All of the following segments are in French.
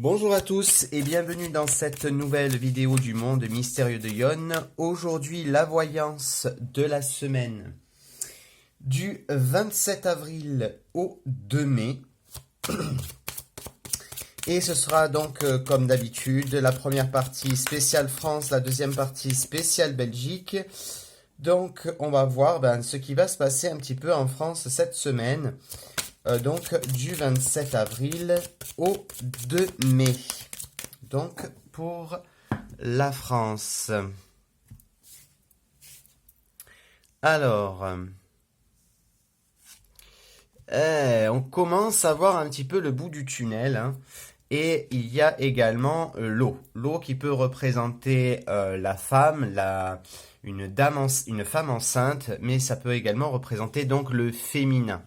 Bonjour à tous et bienvenue dans cette nouvelle vidéo du monde mystérieux de Yon. Aujourd'hui, la voyance de la semaine du 27 avril au 2 mai. Et ce sera donc, comme d'habitude, la première partie spéciale France, la deuxième partie spéciale Belgique. Donc, on va voir ce qui va se passer un petit peu en France cette semaine. Donc, du 27 avril au 2 mai. Donc, pour la France. Alors, on commence à voir un petit peu le bout du tunnel, hein. Et il y a également l'eau. L'eau qui peut représenter la femme, une femme enceinte, mais ça peut également représenter donc le féminin.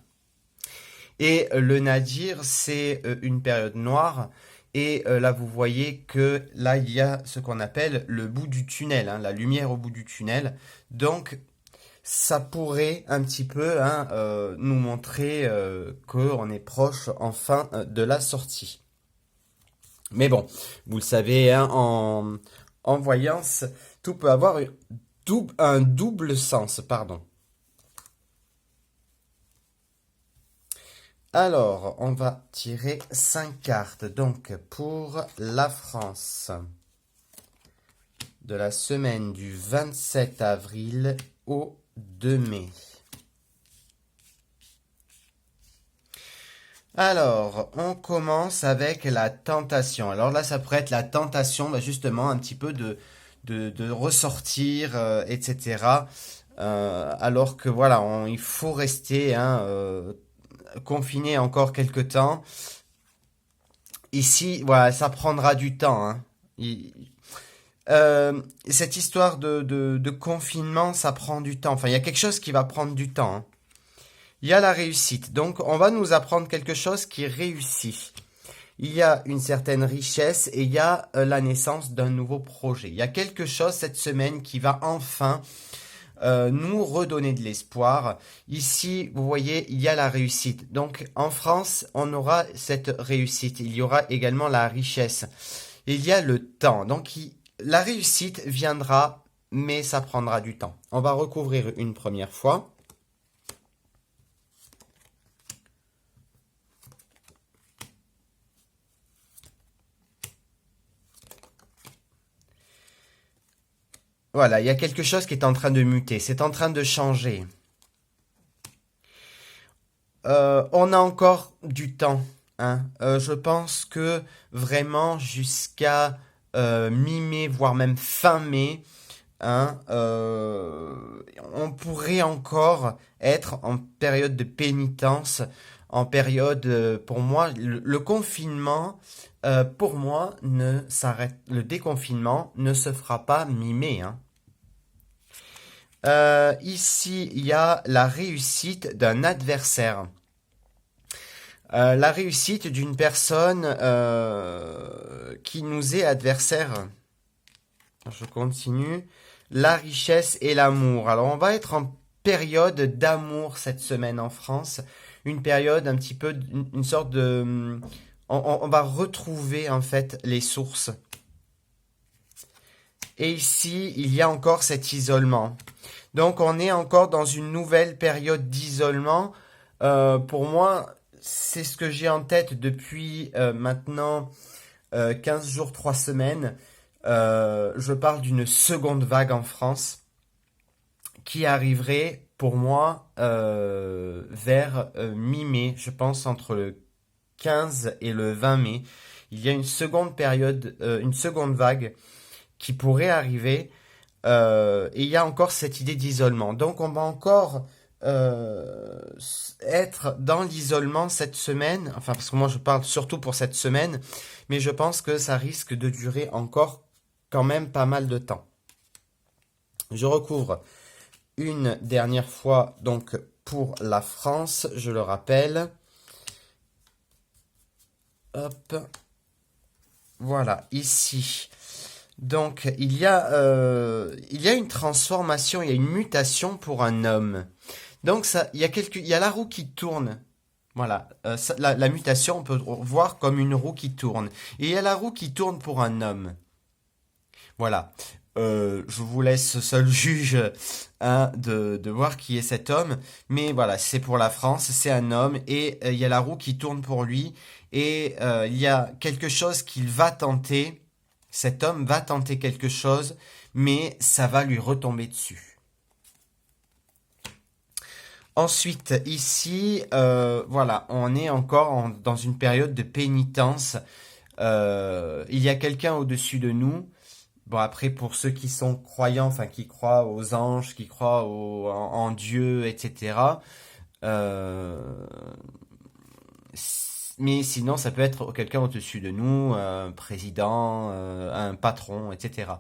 Et le nadir, c'est une période noire. Et là, vous voyez que là, il y a ce qu'on appelle le bout du tunnel, hein, la lumière au bout du tunnel. Donc, ça pourrait un petit peu nous montrer qu'on est proche enfin de la sortie. Mais bon, vous le savez, hein, en voyance, tout peut avoir un double sens, pardon. Alors, on va tirer 5 cartes. Donc, pour la France, de la semaine du 27 avril au 2 mai. Alors, on commence avec la tentation. Alors là, ça pourrait être la tentation, justement, un petit peu de ressortir, etc. Alors que voilà, il faut rester confiné encore quelques temps. Ici, voilà, ça prendra du temps, hein. Cette histoire de confinement, ça prend du temps. Enfin, il y a quelque chose qui va prendre du temps, hein. Il y a la réussite. Donc, on va nous apprendre quelque chose qui réussit. Il y a une certaine richesse et il y a la naissance d'un nouveau projet. Il y a quelque chose cette semaine qui va enfin nous redonner de l'espoir. Ici, vous voyez, il y a la réussite. Donc, en France, on aura cette réussite. Il y aura également la richesse. Il y a le temps. Donc, la réussite viendra, mais ça prendra du temps. On va recouvrir une première fois. Voilà, il y a quelque chose qui est en train de muter. C'est en train de changer. On a encore du temps, hein. Je pense que vraiment jusqu'à mi-mai, voire même fin mai, hein, on pourrait encore être en période de pénitence, en période, pour moi, le confinement, pour moi, le déconfinement ne se fera pas mi-mai, hein. Ici, il y a la réussite d'un adversaire. La réussite d'une personne qui nous est adversaire. Je continue. La richesse et l'amour. Alors, on va être en période d'amour cette semaine en France. Une période un petit peu, une sorte de... On va retrouver en fait les sources. Et ici, il y a encore cet isolement. Donc, on est encore dans une nouvelle période d'isolement. Pour moi, c'est ce que j'ai en tête depuis maintenant 15 jours, 3 semaines. Je parle d'une seconde vague en France qui arriverait pour moi vers mi-mai, je pense entre le 15 et le 20 mai. Il y a une seconde période, une seconde vague qui pourrait arriver. Et il y a encore cette idée d'isolement. Donc on va encore être dans l'isolement cette semaine. Enfin, parce que moi je parle surtout pour cette semaine. Mais je pense que ça risque de durer encore quand même pas mal de temps. Je recouvre une dernière fois donc pour la France, je le rappelle. Hop. Voilà, ici. Donc, il y a une transformation, il y a une mutation pour un homme. Donc, il y a la roue qui tourne Voilà, la mutation, on peut voir comme une roue qui tourne. Et il y a la roue qui tourne pour un homme. Voilà. Je vous laisse seul juge hein, de voir qui est cet homme. Mais voilà, c'est pour la France, c'est un homme et il y a la roue qui tourne pour lui. Et il y a quelque chose qu'il va tenter. Cet homme va tenter quelque chose, mais ça va lui retomber dessus. Ensuite, ici, voilà, on est encore dans une période de pénitence. Il y a quelqu'un au-dessus de nous. Bon, après, pour ceux qui sont croyants, enfin, qui croient aux anges, qui croient en Dieu, etc. euh, mais sinon, ça peut être quelqu'un au-dessus de nous, un président, un patron, etc.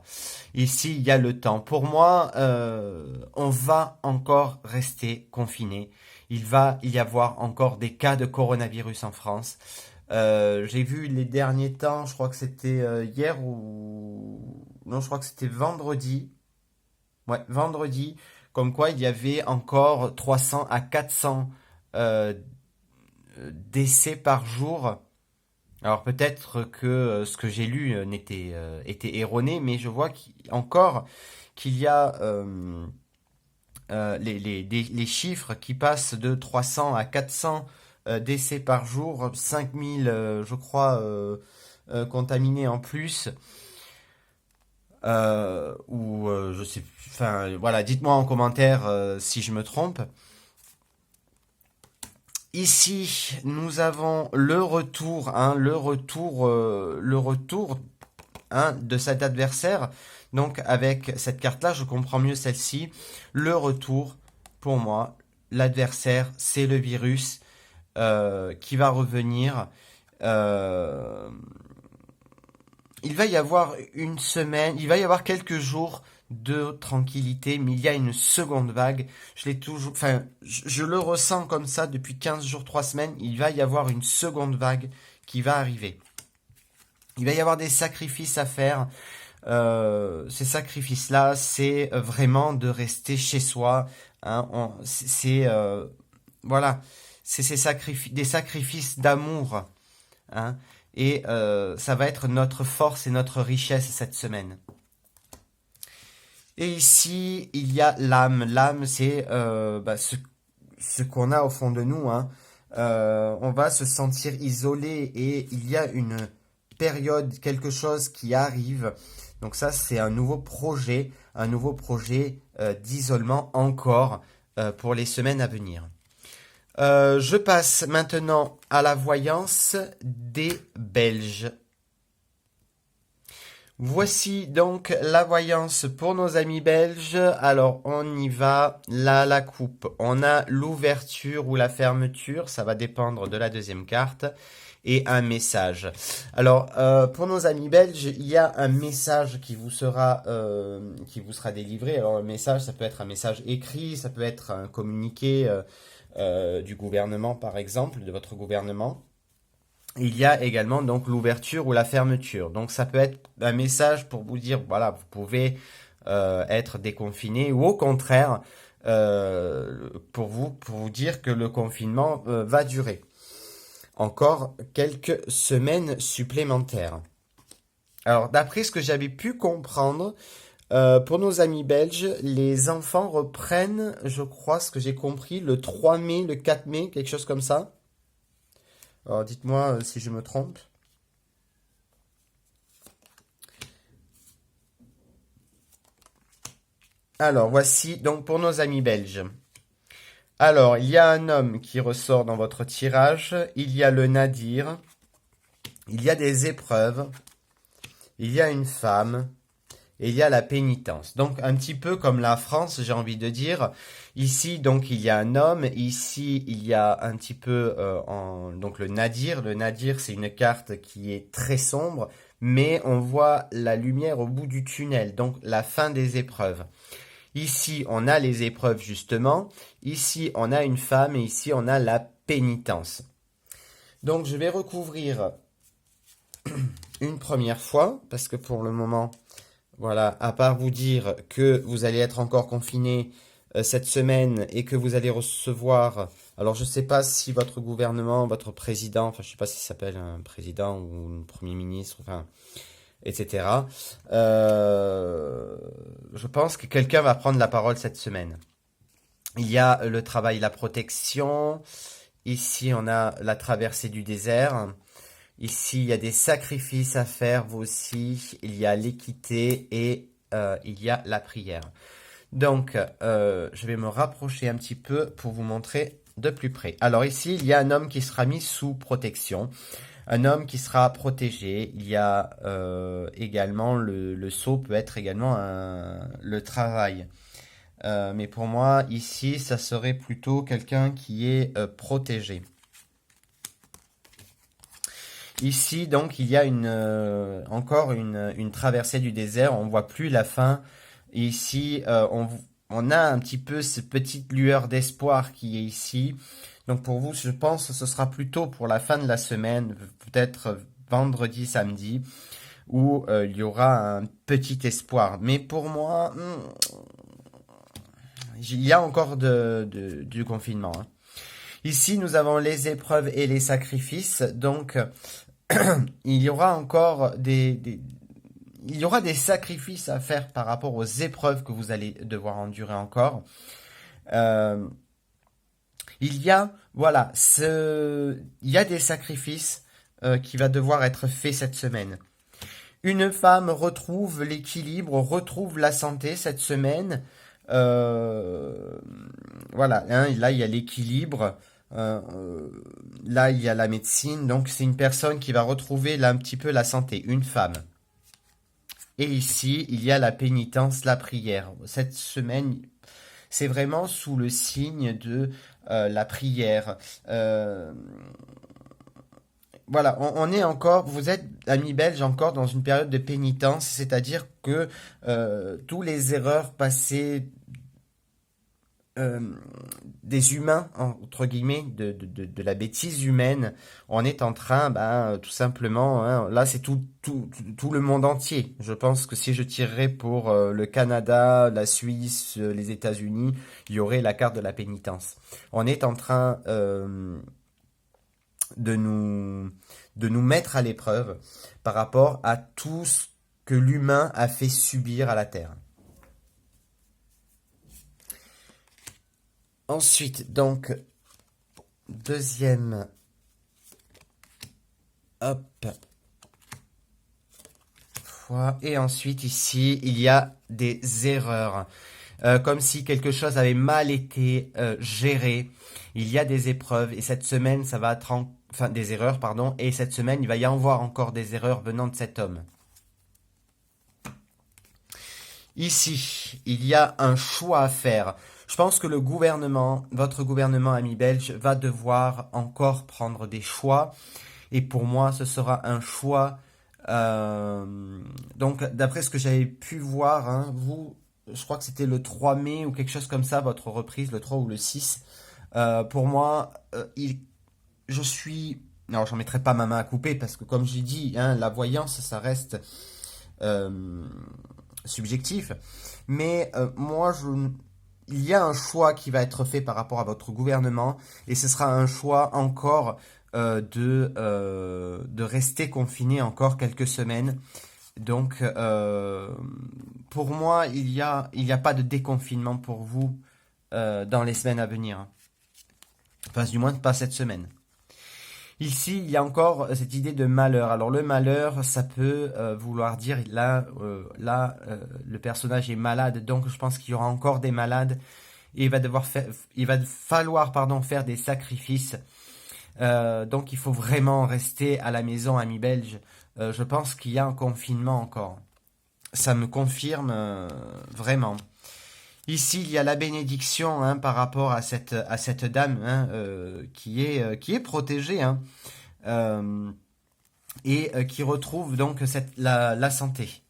Ici, il y a le temps. Pour moi, on va encore rester confiné. Il va y avoir encore des cas de coronavirus en France. J'ai vu les derniers temps, je crois que c'était hier ou... Non, je crois que c'était vendredi. Ouais, vendredi. Comme quoi, il y avait encore 300 à 400 euh, décès par jour. Alors peut-être que ce que j'ai lu était erroné, mais je vois encore qu'il y a les chiffres qui passent de 300 à 400 décès par jour, 5000 je crois contaminés en plus, ou je sais, enfin voilà, dites-moi en commentaire si je me trompe. Ici, nous avons le retour hein, de cet adversaire. Donc, avec cette carte-là, je comprends mieux celle-ci. Le retour, pour moi, l'adversaire, c'est le virus qui va revenir. Euh, il va y avoir une semaine, il va y avoir quelques jours de tranquillité, mais il y a une seconde vague. Je l'ai toujours, enfin, je le ressens comme ça depuis 15 jours, 3 semaines. Il va y avoir une seconde vague qui va arriver. Il va y avoir des sacrifices à faire. Ces sacrifices-là, c'est vraiment de rester chez soi. Hein, voilà, c'est des sacrifices d'amour. Hein, et ça va être notre force et notre richesse cette semaine. Et ici, il y a l'âme. L'âme, c'est ce qu'on a au fond de nous. Hein. On va se sentir isolé et il y a une période, quelque chose qui arrive. Donc ça, c'est un nouveau projet d'isolement encore pour les semaines à venir. Je passe maintenant à la voyance des Belges. Voici donc la voyance pour nos amis belges. Alors on y va. Là, la coupe. On a l'ouverture ou la fermeture. Ça va dépendre de la deuxième carte. Et un message. Alors pour nos amis belges, il y a un message qui vous sera délivré. Alors le message, ça peut être un message écrit, ça peut être un communiqué du gouvernement par exemple, de votre gouvernement. Il y a également donc l'ouverture ou la fermeture. Donc ça peut être un message pour vous dire, voilà, vous pouvez être déconfiné ou au contraire, pour vous dire que le confinement va durer encore quelques semaines supplémentaires. Alors d'après ce que j'avais pu comprendre, pour nos amis belges, les enfants reprennent, je crois, ce que j'ai compris, le 3 mai, le 4 mai, quelque chose comme ça. Alors dites-moi si je me trompe. Alors voici donc pour nos amis belges. Alors il y a un homme qui ressort dans votre tirage, il y a le nadir, il y a des épreuves, il y a une femme, et il y a la pénitence. Donc un petit peu comme la France, j'ai envie de dire. Ici, donc, il y a un homme. Ici, il y a un petit peu donc le nadir. Le nadir, c'est une carte qui est très sombre, mais on voit la lumière au bout du tunnel, donc la fin des épreuves. Ici, on a les épreuves, justement. Ici, on a une femme et ici, on a la pénitence. Donc, je vais recouvrir une première fois, parce que pour le moment, voilà, à part vous dire que vous allez être encore confiné cette semaine et que vous allez recevoir Alors, je ne sais pas si votre gouvernement, votre président, enfin, je ne sais pas si ça s'appelle un président ou un premier ministre, enfin, etc. Je pense que quelqu'un va prendre la parole cette semaine. Il y a le travail, la protection. Ici, on a la traversée du désert. Ici, il y a des sacrifices à faire, vous aussi. Il y a l'équité et il y a la prière. Donc, je vais me rapprocher un petit peu pour vous montrer de plus près. Alors ici, il y a un homme qui sera mis sous protection, un homme qui sera protégé. Il y a également le sceau peut être également le travail. Mais pour moi, ici, ça serait plutôt quelqu'un qui est protégé. Ici, donc, il y a encore une traversée du désert. On ne voit plus la fin. Ici, on a un petit peu cette petite lueur d'espoir qui est ici. Donc, pour vous, je pense que ce sera plutôt pour la fin de la semaine, peut-être vendredi, samedi, où il y aura un petit espoir. Mais pour moi, il y a encore du confinement, hein. Ici, nous avons les épreuves et les sacrifices. Donc, il y aura encore il y aura des sacrifices à faire par rapport aux épreuves que vous allez devoir endurer encore. Euh, il y a, voilà, il y a des sacrifices qui va devoir être faits cette semaine. Une femme retrouve l'équilibre, retrouve la santé cette semaine. Euh, voilà, hein, là il y a l'équilibre. Euh, euh, Là il y a la médecine. Donc c'est une personne qui va retrouver là un petit peu la santé, une femme. Et ici il y a la pénitence, la prière. Cette semaine, c'est vraiment sous le signe de la prière. Euh, voilà, on est encore, vous êtes, amis belges, encore dans une période de pénitence, c'est-à-dire que tous les erreurs passées euh, des humains, entre guillemets, de la bêtise humaine, on est en train, ben, tout simplement, hein, là c'est tout le monde entier. Je pense que si je tirerais pour le Canada, la Suisse, les États-Unis, il y aurait la carte de la pénitence. On est en train de nous, de nous mettre à l'épreuve par rapport à tout ce que l'humain a fait subir à la Terre. Ensuite, donc, deuxième, hop, fois, et ensuite ici, il y a des erreurs. Comme si quelque chose avait mal été géré. Il y a des épreuves et cette semaine, ça va être enfin des erreurs, pardon, et cette semaine, il va y avoir encore des erreurs venant de cet homme. Ici, il y a un choix à faire. Je pense que le gouvernement, votre gouvernement ami belge, va devoir encore prendre des choix. Et pour moi, ce sera un choix. Donc, d'après ce que j'avais pu voir, hein, vous, je crois que c'était le 3 mai ou quelque chose comme ça, votre reprise, le 3 ou le 6. Pour moi, je suis. Non, j'en mettrai pas ma main à couper parce que, comme j'ai dit, hein, la voyance, ça reste euh, subjectif. Mais moi, il y a un choix qui va être fait par rapport à votre gouvernement et ce sera un choix encore de rester confiné encore quelques semaines. Donc, pour moi, il y a pas de déconfinement pour vous dans les semaines à venir. Enfin, du moins, pas cette semaine. Ici, il y a encore cette idée de malheur. Alors le malheur, ça peut vouloir dire le personnage est malade, donc je pense qu'il y aura encore des malades et il va falloir pardon faire des sacrifices. Donc il faut vraiment rester à la maison, amis belges. Je pense qu'il y a un confinement encore. Ça me confirme vraiment. Ici, il y a la bénédiction hein, par rapport à cette dame hein, qui est protégée hein, euh, et qui retrouve donc la santé.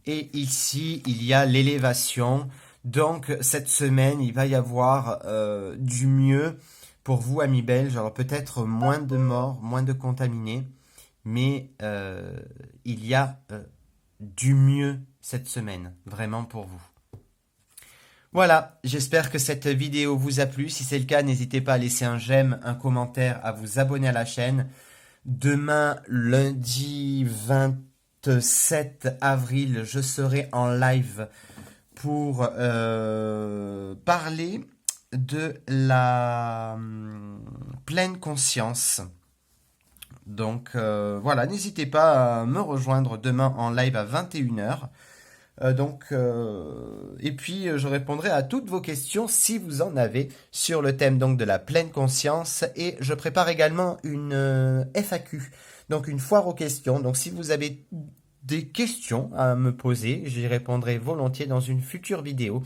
Et ici, il y a l'élévation. Donc, cette semaine, il va y avoir du mieux pour vous, amis belges. Alors, peut-être moins de morts, moins de contaminés, mais il y a du mieux cette semaine, vraiment pour vous. Voilà, j'espère que cette vidéo vous a plu. Si c'est le cas, n'hésitez pas à laisser un j'aime, un commentaire, à vous abonner à la chaîne. Demain, lundi 27 avril, je serai en live pour parler de la pleine conscience. Donc voilà, n'hésitez pas à me rejoindre demain en live à 21 h. Et puis je répondrai à toutes vos questions si vous en avez sur le thème donc de la pleine conscience. Et je prépare également une FAQ, donc une foire aux questions. Donc si vous avez des questions à me poser, j'y répondrai volontiers dans une future vidéo.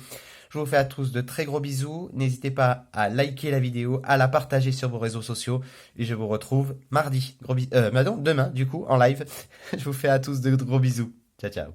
Je vous fais à tous de très gros bisous. N'hésitez pas à liker la vidéo, à la partager sur vos réseaux sociaux. Et je vous retrouve mardi. Demain, du coup, en live. Je vous fais à tous de gros bisous. Ciao, ciao.